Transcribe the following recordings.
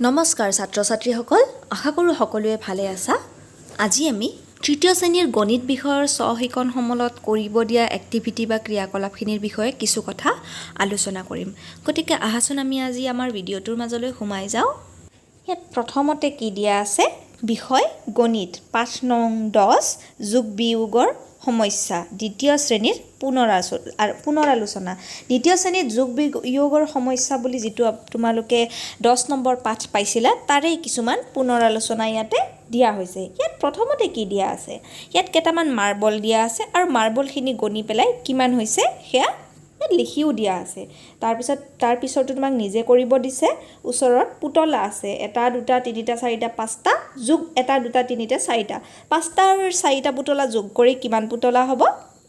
নমস্কাৰ ছাত্ৰ ছাত্ৰীসকল, আশা কৰোঁ সকলোৱে ভালে আছা। আজি আমি তৃতীয় শ্ৰেণীৰ গণিত বিষয়ৰ স্ব-শিক্ষণ সমলত কৰিব দিয়া এক্টিভিটি বা ক্ৰিয়াকলাপখিনিৰ বিষয়ে কিছু কথা আলোচনা কৰিম। গতিকে আহাচোন আমি আজি আমাৰ ভিডিঅ'টোৰ মাজলৈ সোমাই যাওঁ। ইয়াত প্ৰথমতে কি দিয়া আছে? বিষয় গণিত, পাঠ নং 10 যোগ বিয়োগৰ সমস্যা, দ্বিতীয় শ্ৰেণীৰ পুনৰালোচনা। দ্বিতীয় শ্ৰেণীত যোগ বিয়োগৰ সমস্যা বুলি যিটো তোমালোকে 10 নম্বৰ পাঠ পাইছিলা, তাৰেই কিছুমান পুনৰালোচনা ইয়াতে দিয়া হৈছে। ইয়াত প্ৰথমতে কি দিয়া আছে? ইয়াত কেইটামান মাৰ্বল দিয়া আছে আৰু মাৰ্বলখিনি গণি পেলাই কিমান হৈছে সেয়া ইয়াত লিখিও দিয়া আছে। তাৰপিছতো তোমাক নিজে কৰিব দিছে। ওচৰত পুতলা আছে, 1 2 3 4 5টা যোগ 1 2 3 4টা, 5টা আৰু 4টা পুতলা যোগ কৰি কিমান পুতলা হ'ব?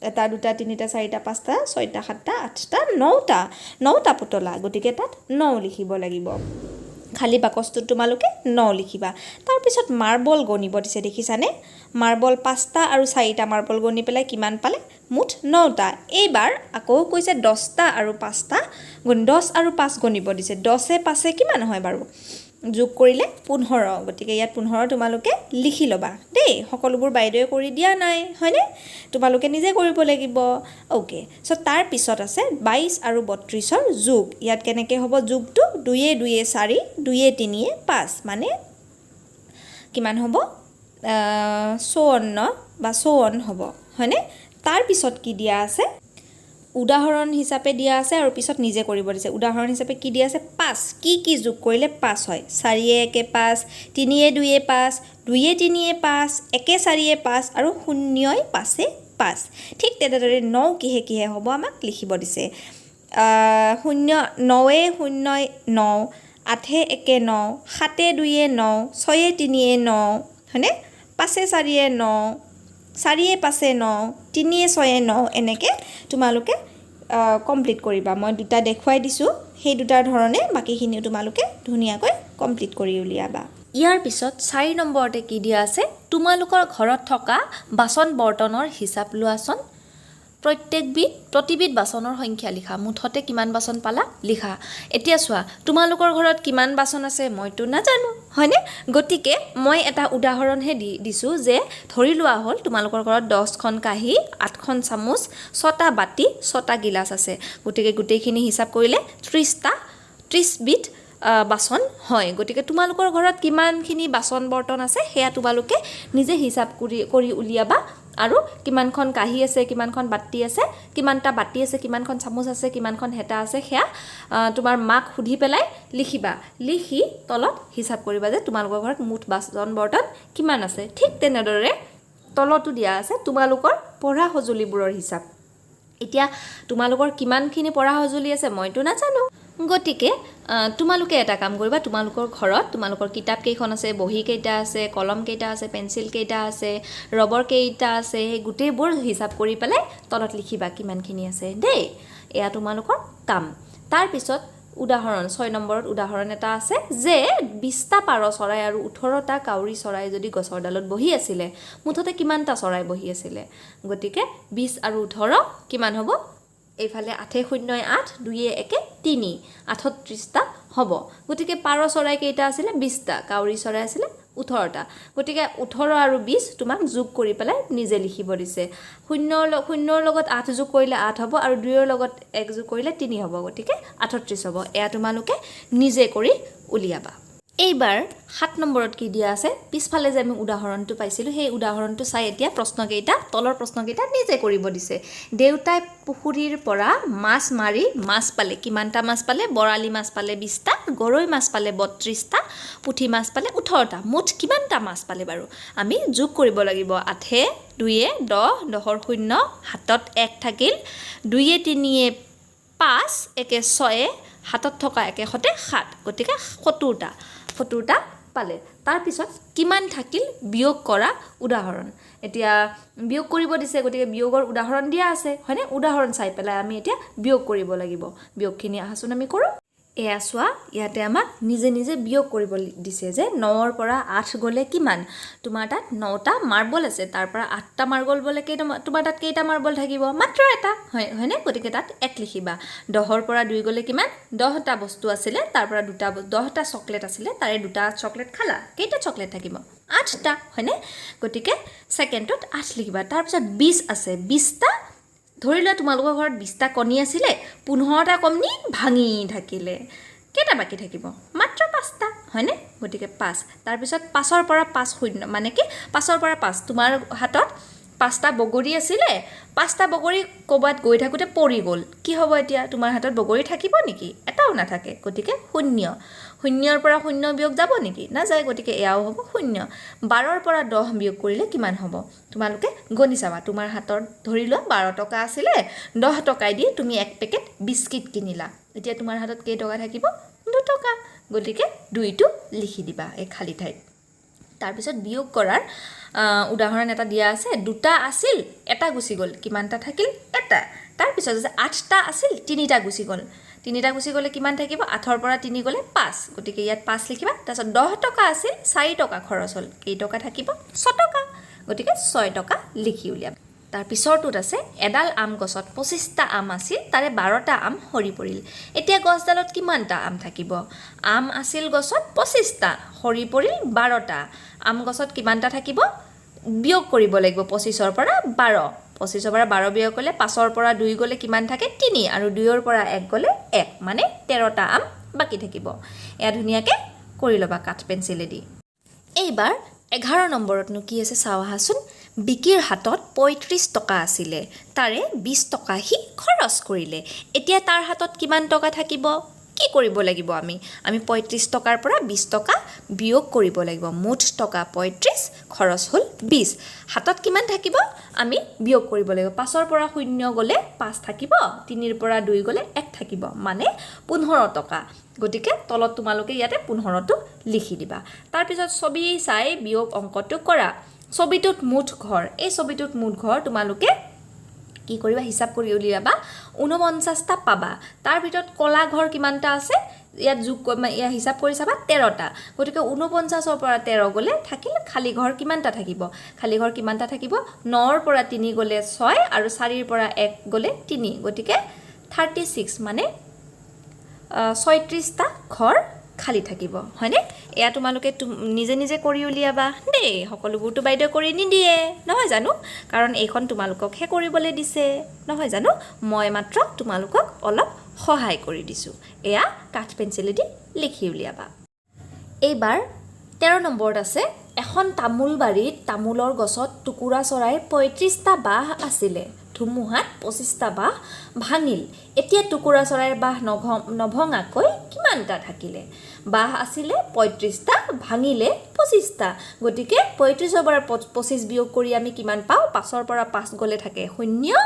1 2 3 4 5টা 6টা 7টা 8টা 9টা পুতলা। গতিকে তাত 9 লিখিব লাগিব। খালী বাকচটোত তোমালোকে 9 লিখিবা। তাৰপিছত মাৰ্বল গণিব দিছে, দেখিছানে? মাৰ্বল 5টা আৰু 4টা মাৰ্বল গণি পেলাই কিমান পালে? মুঠ 9টা। এইবাৰ আকৌ কৈছে 10টা আৰু 5টা 10 আৰু 5 গণিব দিছে। 10এ 5এ কিমান হয় বাৰু? যোগ কৰিলে 15। গতিকে ইয়াত 15 তোমালোকে লিখি ল'বা দেই। সকলোবোৰ বাইদেৱে কৰি দিয়া নাই, হয়নে? তোমালোকে নিজে কৰিব লাগিব। অ'কে, চ' তাৰপিছত আছে 22 আৰু 32ৰ যোগ। ইয়াত কেনেকৈ হ'ব যোগটো? 2 2 4 2 3 5 মানে কিমান হ'ব? 54 বা 54 হ'ব, হয়নে? তাৰপিছত কি দিয়া আছে? উদাহৰণ হিচাপে দিয়া আছে আৰু পিছত নিজে কৰিব দিছে। উদাহৰণ হিচাপে কি দিয়া আছে? 5 কি যোগ কৰিলে 5 হয়? 4 1 5 3 2 5 2 3 5 1 4 5 আৰু 0 5 5। ঠিক তেনেদৰে 9 কিহে হ'ব আমাক লিখিব দিছে। 0 9 0 9 8 1 9 7 2 9 6 3 9, হয়নে? 5 4 9 4 5 9 3 6 9, এনেকৈ তোমালোকে কমপ্লিট কৰিবা। মই দুটা দেখুৱাই দিছোঁ, সেই দুটাৰ ধৰণে বাকীখিনিও তোমালোকে ধুনীয়াকৈ কমপ্লিট কৰি উলিয়াবা। ইয়াৰ পিছত 4 নম্বৰতে কি দিয়া আছে? তোমালোকৰ ঘৰত থকা বাচন বৰ্তনৰ হিচাপ লোৱাচোন। প্ৰতিবিধ বাচনৰ সংখ্যা লিখা। মুঠতে কিমান বাচন পালা লিখা। এতিয়া চোৱা, তোমালোকৰ ঘৰত কিমান বাচন আছে মইতো নাজানো, হয়নে? গতিকে মই এটা উদাহৰণহে দিছোঁ যে ধৰি লোৱা হ'ল তোমালোকৰ ঘৰত 10খন কাঁহী, 8খন চামুচ, 6টা বাতি, 6টা গিলাচ আছে। গতিকে গোটেইখিনি হিচাপ কৰিলে 30 বিধ বাচন হয়। গতিকে তোমালোকৰ ঘৰত কিমানখিনি বাচন বৰ্তন আছে সেয়া তোমালোকে নিজে হিচাপ কৰি উলিয়াবা। আৰু কিমানখন কাঁহী আছে, কিমানখন বাতি আছে, কিমানটা বাতি আছে, কিমানখন চামুচ আছে, কিমানখন হেতা আছে, সেয়া তোমাৰ মাক সুধি পেলাই লিখিবা। লিখি তলত হিচাপ কৰিবা যে তোমালোকৰ ঘৰত মুঠ বাচন বৰ্তন কিমান আছে। ঠিক তেনেদৰে তলতো দিয়া আছে তোমালোকৰ পঢ়া সঁজুলিবোৰৰ হিচাপ। এতিয়া তোমালোকৰ কিমানখিনি পঢ়া সঁজুলি আছে মইতো নাজানো। গতিকে তোমালোকে এটা কাম কৰিবা, তোমালোকৰ ঘৰত তোমালোকৰ কিতাপ কেইখন আছে, বহী কেইটা আছে, কলম কেইটা আছে, পেঞ্চিল কেইটা আছে, ৰবৰ কেইটা আছে, সেই গোটেইবোৰ হিচাপ কৰি পেলাই তলত লিখিবা কিমানখিনি আছে দেই। এয়া তোমালোকৰ কাম। তাৰপিছত উদাহৰণ 6 নম্বৰত উদাহৰণ এটা আছে যে 20টা পাৰ চৰাই আৰু 18টা কাউৰী চৰাই যদি গছৰ ডালত বহি আছিলে, মুঠতে কিমানটা চৰাই বহি আছিলে? গতিকে 20 আৰু 18 কিমান হ'ব? এইফালে 8 0 8 2 1 3 38টা হ'ব। গতিকে পাৰ চৰাই কেইটা আছিলে? 20টা। কাউৰী চৰাই আছিলে 18টা। গতিকে 18 আৰু 20 তোমাক যোগ কৰি পেলাই নিজে লিখিব দিছে। 0ৰ লগত 8 যোগ কৰিলে 8 হ'ব আৰু 2ৰ লগত 1 যোগ কৰিলে 3 হ'ব। গতিকে 38 হ'ব। এয়া তোমালোকে নিজে কৰি উলিয়াবা। এইবাৰ 7 নম্বৰত কি দিয়া আছে? পিছফালে যে আমি উদাহৰণটো পাইছিলোঁ, সেই উদাহৰণটো চাই এতিয়া তলৰ প্ৰশ্নকেইটা নিজে কৰিব দিছে। দেউতাই পুখুৰীৰ পৰা মাছ মাৰি মাছ পালে। কিমানটা মাছ পালে? বৰালি মাছ পালে 20টা, গৰৈ মাছ পালে 32টা, পুঠি মাছ পালে 18টা। মুঠ কিমানটা মাছ পালে বাৰু? আমি যোগ কৰিব লাগিব। 8 2 10 10ৰ 0 হাতত 1 থাকিল, 2 3 5 1 6 হাতত থকা 1 সতে 7। গতিকে 70টা পালে। তাৰপিছত কিমান থাকিল? বিয়োগ কৰা উদাহৰণ। এতিয়া বিয়োগ কৰিব দিছে, গতিকে বিয়োগৰ উদাহৰণ দিয়া আছে, হয়নে? উদাহৰণ চাই পেলাই আমি এতিয়া বিয়োগ কৰিব লাগিব। বিয়োগখিনি আহাচোন আমি কৰোঁ। এয়া চোৱা ইয়াতে আমাক নিজে নিজে বিয়োগ কৰিব দিছে যে 9ৰ পৰা 8 গ'লে কিমান তোমাৰ তাত 9টা মাৰ্বল আছে তাৰ পৰা 8টা মাৰ্বল বলে কেইটা তোমাৰ তাত কেইটা মাৰ্বল থাকিব মাত্ৰ এটা হয়নে গতিকে তাত 1 লিখিবা 10ৰ পৰা 2 গ'লে কিমান 10টা বস্তু আছিলে তাৰ পৰা 10টা চকলেট আছিলে তাৰে 2টা চকলেট খালা কেইটা চকলেট থাকিব 8টা হয়নে গতিকে সেকেন্ডত 8 লিখিবা তাৰ পিছত 20 আছে 20টা ধৰি লোৱা তোমালোকৰ ঘৰত 20টা কণী আছিলে 15টা কণী ভাঙি থাকিলে কেইটা বাকি থাকিব মাত্ৰ 5টা হয়নে গতিকে 5 তাৰ পিছত 5ৰ পৰা 5 শূন্য মানে কি 5ৰ পৰা 5 তোমাৰ হাতত 5টা বগৰী আছিলে 5টা বগৰী ক'বাত গৈ থাকোতে পৰি গ'ল কি হ'ব এতিয়া তোমাৰ হাতত বগৰী থাকিব নেকি এটাও নাথাকে গতিকে শূন্য শূন্যৰ পৰা শূন্য বিয়োগ যাব নেকি না যায় গতিকে এয়াও হ'ব শূন্য 12ৰ পৰা 10 বিয়োগ কৰিলে কিমান হ'ব তোমালোকে গণি চাবা তোমাৰ হাতত ধৰি লোৱা 12 টকা আছিলে 10 টকাই দি তুমি এক পেকেট বিস্কিট কিনিলা এতিয়া তোমাৰ হাতত কেই টকা থাকিব 2 টকা গতিকে 2টো লিখি দিবা এই খালি ঠাইত তাৰ পিছত বিয়োগ কৰাৰ উদাহৰণ এটা দিয়া আছে দুটা আছিল এটা গুচি গ'ল কিমানটা থাকিল এটা তাৰ পিছত যে 8টা আছিল 3টা গুচি গ'ল 3টা গুচি গ'লে কিমান থাকিব 8ৰ পৰা 3 গ'লে 5 গতিকে ইয়াত 5 লিখিবা তাৰপিছত 10 টকা আছিল 4 টকা খৰচ হ'ল কেই টকা থাকিব 6 টকা গতিকে 6 টকা লিখি উলিয়াবা তাৰ পিছৰটোত আছে এডাল আম গছত 25টা আম আছিল তাৰে 12টা আম সৰি পৰিল এতিয়া গছডালত কিমানটা আম থাকিব আম আছিল গছত 25টা সৰি পৰিল 12টা আম গছত কিমানটা থাকিব বিয়োগ কৰিব লাগিব 25ৰ পৰা 12 25ৰ পৰা 12 বিয়োগ কৰিলে 5ৰ পৰা 2 গ'লে কিমান থাকে 3 আৰু 2ৰ পৰা 1 গ'লে 1 মানে 13টা আম বাকি থাকিব এয়া ধুনীয়াকৈ কৰি ল'বা কাঠ পেন্সিলেদি এইবাৰ 11 নম্বৰতনো কি আছে চাওহাচোন বিকিৰ হাতত 35 টকা আছিলে তাৰে 20 টকা হি খৰচ কৰিলে এতিয়া তাৰ হাতত কিমান টকা থাকিব কি কৰিব লাগিব আমি 35 টকাৰ পৰা 20 টকা বিয়োগ কৰিব লাগিব মুঠ টকা 35 খৰচ হ'ল 20 হাতত কিমান থাকিব আমি বিয়োগ কৰিব লাগিব 5ৰ পৰা 0 গ'লে 5 থাকিব 3ৰ পৰা 2 গ'লে 1 থাকিব মানে 15 টকা গতিকে তলত তোমালোকে ইয়াতে 15টো লিখি দিবা তাৰ পিছত ছবি চাই বিয়োগ অংকটো কৰা ছবিটোত মুঠ ঘৰ এই ছবিটোত মুঠ ঘৰ তোমালোকে কি কৰিবা হিসাব কৰি উলিয়াবা 49টা পাবা তাৰ ভিতৰত কলা ঘৰ কিমানটা আছে ইয়াত যোগ ইয়া হিসাব কৰি চাবা 13টা গতিকে 49ৰ পৰা 13 গ'লে থাকিল খালি ঘৰ কিমানটা থাকিব খালি ঘৰ কিমানটা থাকিব 9ৰ পৰা 3 গ'লে 6 আৰু 4ৰ পৰা 1 গ'লে 3 গতিকে 36 মানে 36টা ঘৰ খালি থাকিব হয়নে এয়া তোমালোকে নিজে নিজে কৰি উলিয়াবা দেই সকলোবোৰটো বাইদেউ কৰি নিদিয়ে নহয় জানো কাৰণ এইখন তোমালোককহে কৰিবলৈ দিছে নহয় জানো মই মাত্ৰ তোমালোকক অলপ সহায় কৰি দিছো এয়া কাঠ পেন্সিলেদি লিখি উলিয়াবা এইবাৰ 13 নম্বৰত আছে এখন তামোল বাৰীত তামোলৰ গছত টুকুৰা চৰাইৰ 35টা বাহ আছিলে ধুমুহাত 25টা বাহ ভাঙিল এতিয়া টুকুৰা চৰাইৰ বাহ নভঙাকৈ কিমানটা থাকিলে বাহ আছিলে 35টা ভাঙিলে 25টা গতিকে 35ৰ পৰা 25 বিয়োগ কৰি আমি কিমান পাওঁ 5ৰ পৰা 5 গ'লে থাকে 0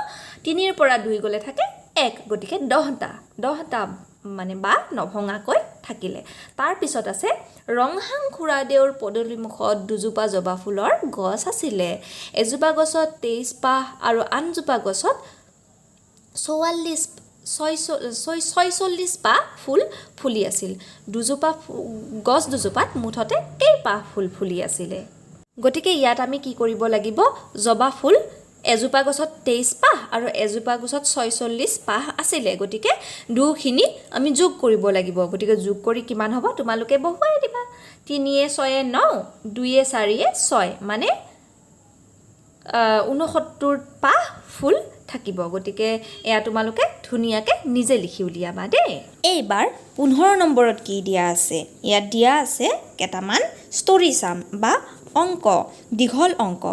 3ৰ পৰা 2 গ'লে থাকে 1 গতিকে 10টা মানে বাহ নভঙাকৈ থাকিলে তাৰ পিছত আছে ৰংহাং খুৰাদেউৰ পদূলিমুখত দুজোপা জবা ফুলৰ গছ আছিলে এজোপা গছত 23 পাহ আৰু আনজোপা গছত 46 পাহ ফুল ফুলি আছিল গছ দুজোপাত মুঠতে কেইপাহ ফুল ফুলি আছিলে গতিকে ইয়াত আমি কি কৰিব লাগিব জবা ফুল এজোপা গছত 23 পাহ আৰু এজোপা গছত 46 পাহ আছিলে গতিকে দুখিনি আমি যোগ কৰিব লাগিব গতিকে যোগ কৰি কিমান হ'ব তোমালোকে বহুৱাই দিবা 3 এ 6 এ 9 2 এ 4 এ 6 মানে 69 পাহ ফুল থাকিব গতিকে এয়া তোমালোকে ধুনীয়াকৈ নিজে লিখি উলিয়াবা দেই এইবাৰ 15 নম্বৰত কি দিয়া আছে ইয়াত দিয়া আছে কেইটামান ষ্টৰী সাম বা অংক দীঘল অংক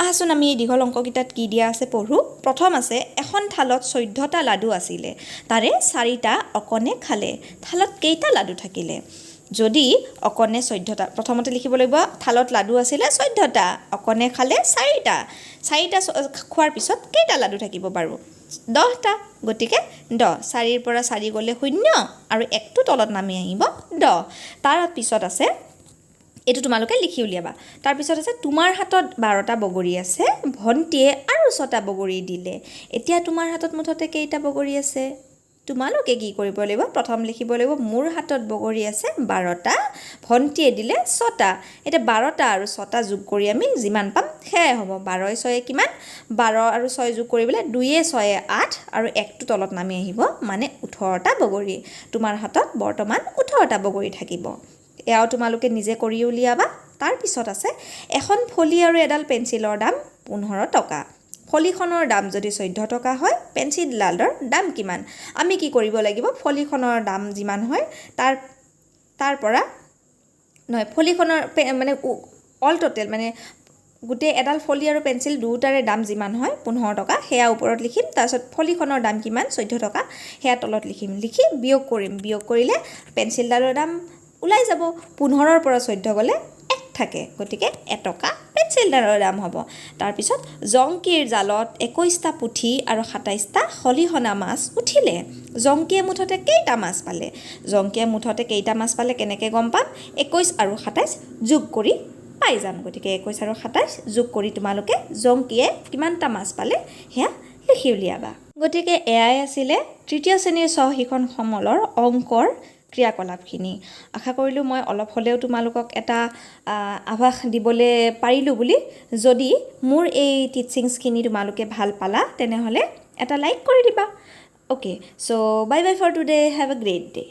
আহাচোন আমি এই দীঘল অংককেইটাত কি দিয়া আছে পঢ়ো প্ৰথম আছে এখন থালত 14টা লাডু আছিলে তাৰে 4টা অকণে খালে থালত কেইটা লাডু থাকিলে যদি অকণে 14টা প্ৰথমতে লিখিব লাগিব থালত লাডু আছিলে 14টা অকণে খালে 4টা খোৱাৰ পিছত কেইটা লাডু থাকিব বাৰু 10টা গতিকে 10 4ৰ পৰা 4 গ'লে 0 আৰু 1টো তলত নামি আহিব 10 তাৰ পিছত আছে এটো তোমালোকে লিখি উলিয়াবা তাৰ পিছত আছে তোমাৰ হাতত 12টা বগৰী আছে ভন্টিয়ে আৰু 6টা বগৰী দিলে এতিয়া তোমাৰ হাতত মুঠতে কেইটা বগৰী আছে তোমালোকে কি কৰিব লাগিব প্ৰথম লিখিব লাগিব মোৰ হাতত বগৰী আছে 12টা ভণ্টিয়ে দিলে 6টা এটা 12টা আৰু 6টা যোগ কৰি আমি যিমান পাম সেয়াই হ'ব 12 6 কিমান 12 আৰু 6 যোগ কৰিবলৈ 2 6 8 আৰু 1টো তলত নামি আহিব মানে 18টা বগৰী তোমাৰ হাতত বৰ্তমান 18টা বগৰী থাকিব এয়াও তোমালোকে নিজে কৰি উলিয়াবা তাৰ পিছত আছে এখন ফলি আৰু এডাল পেন্সিলৰ দাম 15 টকা ফলিখনৰ দাম যদি 14 টকা হয় পেন্সিলডালৰ দাম কিমান আমি কি কৰিব লাগিব ফলিখনৰ দাম যিমান হয় তাৰ পৰা নহয় ফলিখনৰ মানে অল টোটেল মানে গোটেই এডাল ফলি আৰু পেন্সিল দুটাৰে দাম যিমান হয় 15 টকা হেয়া ওপৰত লিখিম তাৰপিছত ফলিখনৰ দাম কিমান 14 টকা হেয়া তলত লিখিম লিখি বিয়োগ কৰিম বিয়োগ কৰিলে পেন্সিলডালৰ দাম ওলাই যাব 15 ৰ পৰা 14 গলে 1 থাকে গতিকে 1 টকা পেন্সিলডালৰ দাম হ'ব তাৰ পিছত জংকিৰ জালত 21টা পুঠি আৰু 27টা খলিহনা মাছ উঠিলে জংকিয়ে মুঠতে কেইটা মাছ পালে জংকিয়ে মুঠতে কেইটা মাছ পালে কেনেকৈ গম পাম 21 আৰু 27 যোগ কৰি পাই যাম গতিকে 21 আৰু 27 যোগ কৰি তোমালোকে জংকিয়ে কিমানটা মাছ পালে হেয়া লিখি উলিয়াবা গতিকে এয়াই আছিলে তৃতীয় শ্ৰেণীৰ সহশিক্ষণ সমলৰ অংকৰ ক্ৰিয়াকলাপখিনি আশা কৰিলোঁ মই অলপ হ'লেও তোমালোকক এটা আভাস দিবলৈ পাৰিলোঁ বুলি যদি মোৰ এই টিচিংছখিনি তোমালোকে ভাল পালা তেনেহ'লে এটা লাইক কৰি দিবা okay so' bye bye for today have a great day